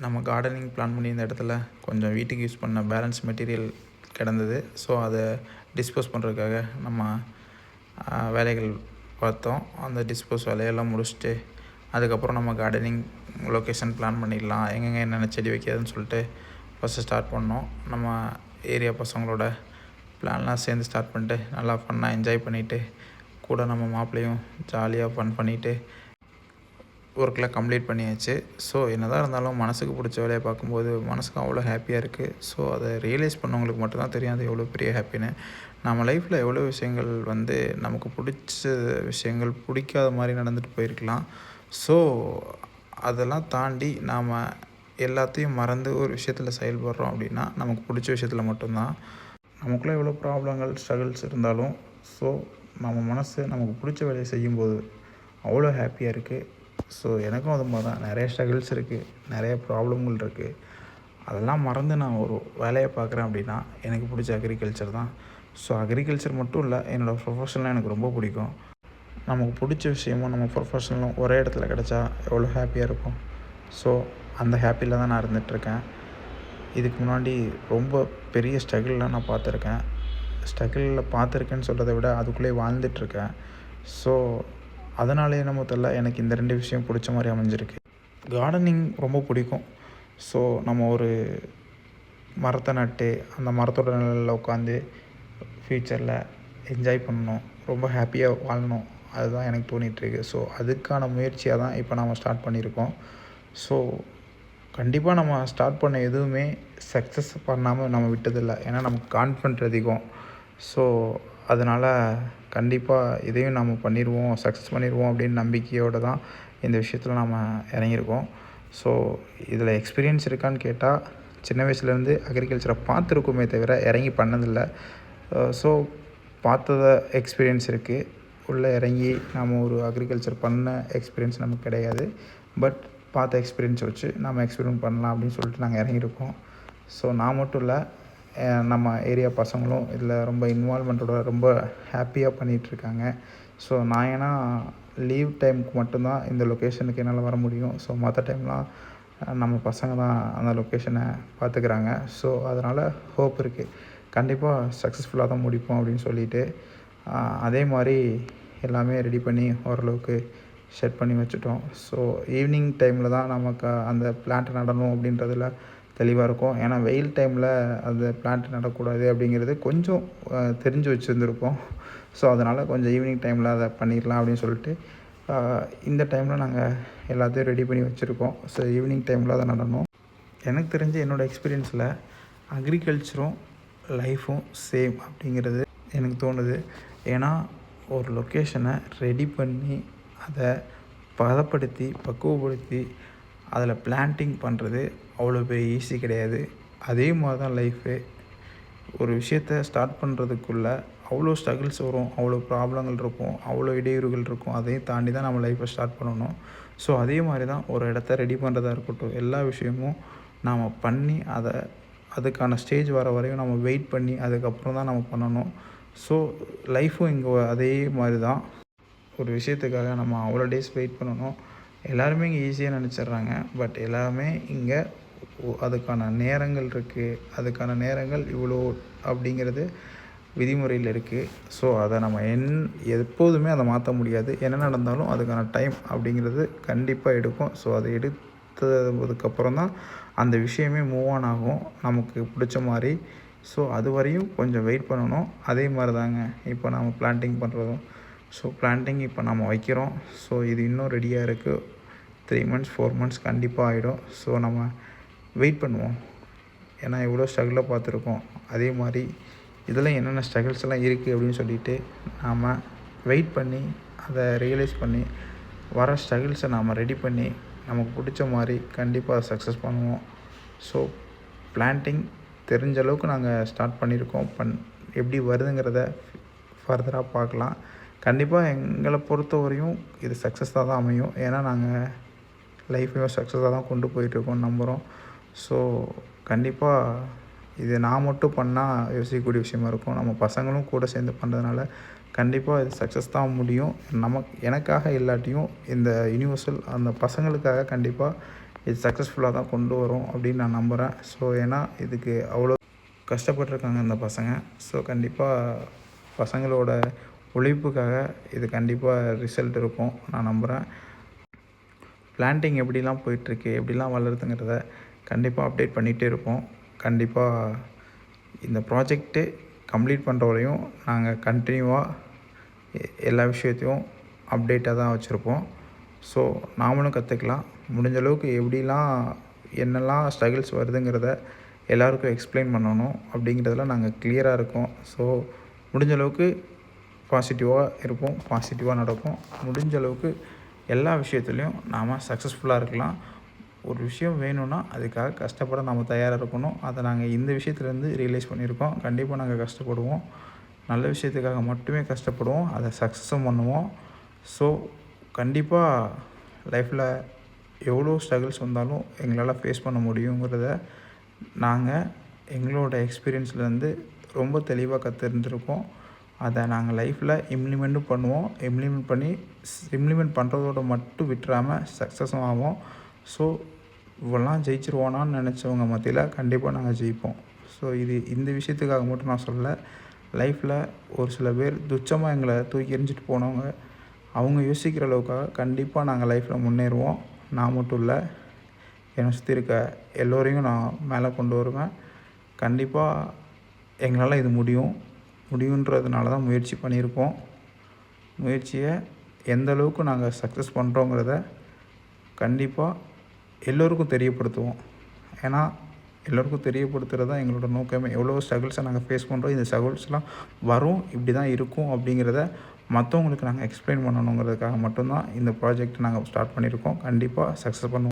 நம்ம gardening plan பண்ணியிருந்த இடத்துல கொஞ்சம் வீட்டுக்கு யூஸ் பண்ண பேலன்ஸ் மெட்டீரியல் கிடந்தது. ஸோ அதை டிஸ்போஸ் பண்ணுறதுக்காக நம்ம வேலைகள் பார்த்தோம். அந்த டிஸ்போஸ் வேலையெல்லாம் முடிச்சுட்டு அதுக்கப்புறம் நம்ம கார்டனிங் லொக்கேஷன் பிளான் பண்ணிடலாம், எங்கெங்கே என்னென்ன செடி வைக்கிறதுன்னு சொல்லிட்டு ஃபஸ்ட்டு ஸ்டார்ட் பண்ணோம். நம்ம ஏரியா பசங்களோட பிளான்லாம் சேர்ந்து ஸ்டார்ட் பண்ணிட்டு நல்லா ஃபன்னாக என்ஜாய் பண்ணிவிட்டு கூட நம்ம மாப்பிள்ளையும் ஜாலியாக ஃபன் பண்ணிவிட்டு ஒர்க்கெலாம் கம்ப்ளீட் பண்ணியாச்சு. ஸோ என்னதான் இருந்தாலும் மனசுக்கு பிடிச்ச வேலையை பார்க்கும்போது மனசுக்கு அவ்வளோ ஹாப்பியாக இருக்குது. ஸோ அதை ரியலைஸ் பண்ணவங்களுக்கு மட்டும்தான் தெரியும் அது எவ்வளோ பெரிய ஹாப்பின்னு. நம்ம லைஃப்பில் எவ்வளோ விஷயங்கள் நமக்கு பிடிச்ச விஷயங்கள் பிடிக்காத மாதிரி நடந்துட்டு போயிருக்கலாம். ஸோ அதெல்லாம் தாண்டி நாம் எல்லாத்தையும் மறந்து ஒரு விஷயத்தில் செயல்படுறோம் அப்படின்னா நமக்கு பிடிச்ச விஷயத்தில் மட்டும்தான். நமக்குள்ளே எவ்வளோ ப்ராப்ளங்கள் ஸ்ட்ரகிள்ஸ் இருந்தாலும் ஸோ நம்ம மனசு நமக்கு பிடிச்ச வேலையை செய்யும்போது அவ்வளோ ஹாப்பியாக இருக்குது. ஸோ எனக்கும் அது மாதிரி தான் நிறைய ஸ்ட்ரகிள்ஸ் இருக்குது, நிறைய ப்ராப்ளங்கள் இருக்குது. அதெல்லாம் மறந்து நான் ஒரு வேலையை பார்க்குறேன் அப்படின்னா எனக்கு பிடிச்ச அக்ரிகல்ச்சர் தான். ஸோ அக்ரிகல்ச்சர் மட்டும் இல்லை, என்னோடய ப்ரொஃபஷனலாக எனக்கு ரொம்ப பிடிக்கும். நமக்கு பிடிச்ச விஷயமும் நம்ம ப்ரொஃபஷனலும் ஒரே இடத்துல கிடச்சா எவ்வளோ ஹாப்பியாக இருக்கும். ஸோ அந்த ஹாப்பியில் தான் நான் இருந்துகிட்ருக்கேன். இதுக்கு முன்னாடி ரொம்ப பெரிய ஸ்ட்ரகிள்லாம் நான் பார்த்துருக்கேன். ஸ்ட்ரகிளில் பார்த்துருக்கேன்னு சொல்கிறத விட அதுக்குள்ளேயே வாழ்ந்துட்டுருக்கேன். ஸோ அதனாலே என்னமோ தெரியல எனக்கு இந்த 2 விஷயம் பிடிச்ச மாதிரி அமைஞ்சிருக்கு. கார்டனிங் ரொம்ப பிடிக்கும். ஸோ நம்ம ஒரு மரத்தை நட்டு அந்த மரத்தோட நிழல்ல உட்காந்து ஃப்யூச்சரில் என்ஜாய் பண்ணணும், ரொம்ப ஹாப்பியாக வாழணும், அதுதான் எனக்கு தோணிகிட்ருக்கு. ஸோ அதுக்கான முயற்சியாக தான் இப்போ நம்ம ஸ்டார்ட் பண்ணியிருக்கோம். ஸோ கண்டிப்பாக நம்ம ஸ்டார்ட் பண்ண எதுவுமே சக்ஸஸ் பண்ணாமல் நம்ம விட்டதில்லை. ஏன்னா நமக்கு கான்ஃபிடென்ட் அதிகம். ஸோ அதனால் கண்டிப்பாக இதையும் நம்ம பண்ணிடுவோம், சக்ஸஸ் பண்ணிடுவோம் அப்படின்னு நம்பிக்கையோடு தான் இந்த விஷயத்தில் நம்ம இறங்கியிருக்கோம். ஸோ இதில் எக்ஸ்பீரியன்ஸ் இருக்கான்னு கேட்டால் சின்ன வயசுலேருந்து அக்ரிகல்ச்சரை பார்த்துருக்கோமே தவிர இறங்கி பண்ணதில்லை. ஸோ பார்த்தத எக்ஸ்பீரியன்ஸ் இருக்குது. உள்ளே இறங்கி நம்ம ஒரு அக்ரிகல்ச்சர் பண்ண எக்ஸ்பீரியன்ஸ் நமக்கு கிடையாது. பட் பார்த்த எக்ஸ்பீரியன்ஸை வச்சு நம்ம எக்ஸ்பீரியன்ஸ் பண்ணலாம் அப்படின்னு சொல்லிட்டு நாங்கள் இறங்கியிருக்கோம். ஸோ நான் மட்டும் இல்லை, நம்ம ஏரியா பசங்களும் இதில் ரொம்ப இன்வால்மெண்ட்டோட ரொம்ப ஹாப்பியாக பண்ணிகிட்ருக்காங்க. ஸோ நான் ஏன்னா லீவ் டைமுக்கு மட்டும்தான் இந்த லொக்கேஷனுக்கு என்னால் வர முடியும். ஸோ மற்ற டைம்லாம் நம்ம பசங்க தான் அந்த லொக்கேஷனை பார்த்துக்கிறாங்க. ஸோ அதனால் ஹோப் இருக்குது, கண்டிப்பாக சக்ஸஸ்ஃபுல்லாக தான் முடிப்போம் அப்படின்னு சொல்லிட்டு அதே மாதிரி எல்லாமே ரெடி பண்ணி ஓரளவுக்கு செட் பண்ணி வச்சுட்டோம். ஸோ ஈவினிங் டைமில் தான் நமக்கு அந்த பிளான்ட் நடணும் அப்படின்றதுல தெளிவாக இருக்கும். ஏன்னா வெயில் டைமில் அந்த பிளான்ட் நடக்கூடாது அப்படிங்கிறது கொஞ்சம் தெரிஞ்சு வச்சுருந்துருக்கோம். ஸோ அதனால் கொஞ்சம் ஈவினிங் டைமில் அதை பண்ணிடலாம் அப்படின்னு சொல்லிட்டு இந்த டைமில் நாங்கள் எல்லாத்தையும் ரெடி பண்ணி வச்சுருக்கோம். ஸோ ஈவினிங் டைமில் அதை நடணும். எனக்கு தெரிஞ்ச என்னோடய எக்ஸ்பீரியன்ஸில் அக்ரிகல்ச்சரும் லைஃப்பும் சேம் அப்படிங்கிறது எனக்கு தோணுது. ஏன்னா ஒரு லொக்கேஷனை ரெடி பண்ணி அதை பதப்படுத்தி பக்குவப்படுத்தி அதில் பிளான்டிங் பண்ணுறது அவ்வளோ பெரிய ஈஸி கிடையாது. அதே மாதிரி தான் லைஃபு. ஒரு விஷயத்தை ஸ்டார்ட் பண்ணுறதுக்குள்ளே அவ்வளோ ஸ்ட்ரகிள்ஸ் வரும், அவ்வளோ ப்ராப்ளங்கள் இருக்கும், அவ்வளோ இடையூறுகள் இருக்கும். அதையும் தாண்டி தான் நம்ம லைஃப்பை ஸ்டார்ட் பண்ணணும். ஸோ அதே மாதிரி தான் ஒரு இடத்த ரெடி பண்ணுறதா இருக்கட்டும், எல்லா விஷயமும் நாம் பண்ணி அதுக்கான ஸ்டேஜ் வர வரையும் நம்ம வெயிட் பண்ணி அதுக்கப்புறம் தான் நம்ம பண்ணணும். ஸோ லைஃப்பும் இங்கே அதே மாதிரி தான். ஒரு விஷயத்துக்காக நம்ம அவ்வளோ டேஸ் வெயிட் பண்ணணும். எல்லாருமே இங்கே ஈஸியாக நினச்சிட்றாங்க. பட் எல்லாமே இங்கே அதுக்கான நேரங்கள் இருக்குது. அதுக்கான நேரங்கள் இவ்வளோ அப்படிங்கிறது விதிமுறையில் இருக்குது. ஸோ அதை நம்ம எப்போதுமே அதை மாற்ற முடியாது. என்ன நடந்தாலும் அதுக்கான டைம் அப்படிங்கிறது கண்டிப்பாக எடுக்கும். ஸோ அதை எடுத்ததுக்கப்புறம் தான் அந்த விஷயமே மூவ் ஆன் ஆகும் நமக்கு பிடிச்ச மாதிரி. ஸோ அது வரையும் கொஞ்சம் வெயிட் பண்ணணும். அதே மாதிரி தாங்க இப்போ நம்ம பிளான்டிங் பண்ணுறதும். ஸோ பிளான்டிங் இப்போ நம்ம வைக்கிறோம். ஸோ இது இன்னும் ரெடியாக இருக்குது. 3 months 4 months கண்டிப்பாக ஆகிடும். ஸோ நம்ம வெயிட் பண்ணுவோம். ஏன்னா எவ்வளோ ஸ்ட்ரகிளாக பார்த்துருக்கோம். அதே மாதிரி இதில் என்னென்ன ஸ்ட்ரகிள்ஸ் எல்லாம் இருக்குது அப்படின்னு சொல்லிட்டு நாம் வெயிட் பண்ணி அதை ரியலைஸ் பண்ணி வர ஸ்ட்ரகிள்ஸை நாம் ரெடி பண்ணி நமக்கு பிடிச்ச மாதிரி கண்டிப்பாக சக்ஸஸ் பண்ணுவோம். ஸோ பிளான்டிங் தெரிஞ்ச அளவுக்கு நாங்கள் ஸ்டார்ட் பண்ணியிருக்கோம். எப்படி வருதுங்கிறத ஃபர்தராக பார்க்கலாம். கண்டிப்பாக எங்களை பொறுத்த வரையும் இது சக்ஸஸாக தான் அமையும். ஏன்னா நாங்கள் லைஃப்பையும் சக்ஸஸாக தான் கொண்டு போயிட்டுருக்கோம்னு நம்புகிறோம். ஸோ கண்டிப்பாக இது நான் மட்டும் பண்ணால் யோசிக்கக்கூடிய விஷயமா இருக்கும். நம்ம பசங்களும் கூட சேர்ந்து பண்ணுறதுனால கண்டிப்பாக இது சக்ஸஸ் தான் முடியும். எனக்காக இல்லாட்டியும் இந்த யூனிவர்சல் அந்த பசங்களுக்காக கண்டிப்பாக இது சக்ஸஸ்ஃபுல்லாக தான் கொண்டு வரும் அப்படின்னு நான் நம்புகிறேன். ஸோ ஏன்னா இதுக்கு அவ்வளோ கஷ்டப்பட்டுருக்காங்க இந்த பசங்க. ஸோ கண்டிப்பாக பசங்களோட உழைப்புக்காக இது கண்டிப்பாக ரிசல்ட் இருக்கும் நான் நம்புகிறேன். பிளான்டிங் எப்படிலாம் போயிட்டுருக்கு, எப்படிலாம் வளருதுங்கிறத கண்டிப்பாக அப்டேட் பண்ணிகிட்டே இருப்போம். கண்டிப்பாக இந்த ப்ராஜெக்ட்டு கம்ப்ளீட் பண்ணுற வரையும் நாங்கள் கண்டினியூவாக எல்லா விஷயத்தையும் அப்டேட்டாக தான் வச்சுருப்போம். ஸோ நாமளும் கற்றுக்கலாம். முடிஞ்ச அளவுக்கு எப்படிலாம் என்னெல்லாம் ஸ்ட்ரகிள்ஸ் வருதுங்கிறத எல்லாருக்கும் எக்ஸ்பிளைன் பண்ணணும் அப்படிங்கிறதுல நாங்கள் கிளியராக இருக்கோம். ஸோ முடிஞ்ச அளவுக்கு பாசிட்டிவாக இருப்போம், பாசிட்டிவாக நடக்கும். முடிஞ்ச அளவுக்கு எல்லா விஷயத்துலையும் நாம் சக்ஸஸ்ஃபுல்லாக இருக்கலாம். ஒரு விஷயம் வேணும்னா அதுக்காக கஷ்டப்பட நம்ம தயாராக இருக்கணும். அதை நாங்கள் இந்த விஷயத்துலேருந்து ரியலைஸ் பண்ணியிருக்கோம். கண்டிப்பாக நாங்கள் கஷ்டப்படுவோம், நல்ல விஷயத்துக்காக மட்டுமே கஷ்டப்படுவோம், அதை சக்ஸஸும் பண்ணுவோம். ஸோ கண்டிப்பாக லைஃப்பில் எவ்வளோ ஸ்ட்ரகிள்ஸ் வந்தாலும் எங்களால் ஃபேஸ் பண்ண முடியுங்கிறத நாங்கள் எங்களோட எக்ஸ்பீரியன்ஸ்லேருந்து ரொம்ப தெளிவாக கற்றுருந்துருக்கோம். அதை நாங்கள் லைஃப்பில் இம்ப்ளிமெண்ட்டும் பண்ணுவோம். இம்ப்ளிமெண்ட் பண்ணுறதோட மட்டும் விட்டுறாமல் சக்ஸஸும் ஆகும். ஸோ இவெல்லாம் ஜெயிச்சிருவோனான்னு நினச்சவங்க மத்தியில் கண்டிப்பாக நாங்கள் ஜெயிப்போம். ஸோ இந்த விஷயத்துக்காக மட்டும் நான் சொல்லலை. லைஃப்பில் ஒரு சில பேர் துச்சமாக எங்களை தூக்கி எறிஞ்சிட்டு போனவங்க, அவங்க யோசிக்கிற அளவுக்காக கண்டிப்பாக நாங்கள் லைஃப்பில் முன்னேறுவோம். நான் மட்டும் இல்லை, என்னை சுற்றி இருக்க எல்லோரையும் நான் மேலே கொண்டு வருவேன். கண்டிப்பாக எங்களால் இது முடியுன்றதுனால தான் முயற்சி பண்ணியிருக்கோம். முயற்சியை எந்த அளவுக்கு நாங்கள் சக்ஸஸ் பண்ணுறோங்கிறத கண்டிப்பாக எல்லோருக்கும் தெரியப்படுத்துவோம். ஏன்னா எல்லோருக்கும் தெரியப்படுத்துகிறது தான் எங்களோட நோக்கமே. எவ்வளோ ஸ்ட்ரகிள்ஸை நாங்கள் ஃபேஸ் பண்ணுறோம், இந்த ஸ்ட்ரகிள்ஸ்லாம் வரும், இப்படி தான் இருக்கும் அப்படிங்கிறத மற்றவங்களுக்கு நாங்கள் எக்ஸ்பிளைன் பண்ணணுங்கிறதுக்காக மட்டும்தான் இந்த ப்ராஜெக்ட் நாங்கள் ஸ்டார்ட் பண்ணியிருக்கோம். கண்டிப்பாக சக்ஸஸ் பண்ணுவோம்.